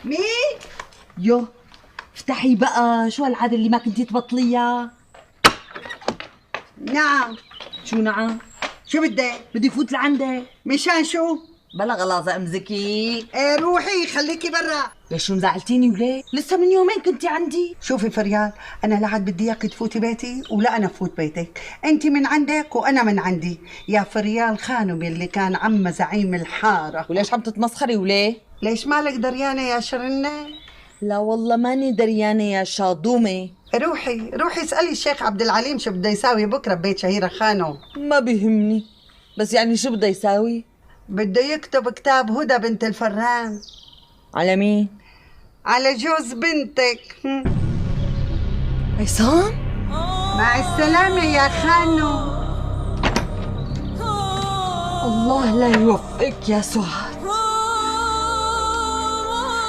مين؟ يو افتحي بقى، شو هالعادة اللي ما كنتي تبطليها؟ نعم. شو نعم؟ شو بدك؟ بدي فوت لعندك. مشان شو؟ بلا غلاظة امزكي. ايه روحي خليكي برا. ليش شو مزعلتيني وليه؟ لسه من يومين كنتي عندي. شوفي فريال، انا لا عاد بدي اياك تفوتي بيتي ولا انا فوت بيتك. انت من عندك وانا من عندي. يا فريال خانم اللي كان عم زعيم الحاره. وليش عم تتمسخري وليه؟ ليش مالك دريانه يا شرنه؟ لا والله ماني دريانة يا شاضومة. روحي اسالي الشيخ عبد العليم شو بده يساوي بكره ببيت شهيره خانم. ما بيهمني، بس يعني شو بده يساوي؟ بده يكتب كتاب هدى بنت الفران على مين؟ على جوز بنتك. عصام؟ مع السلامه يا خانم. الله لا يوفقك يا سهى.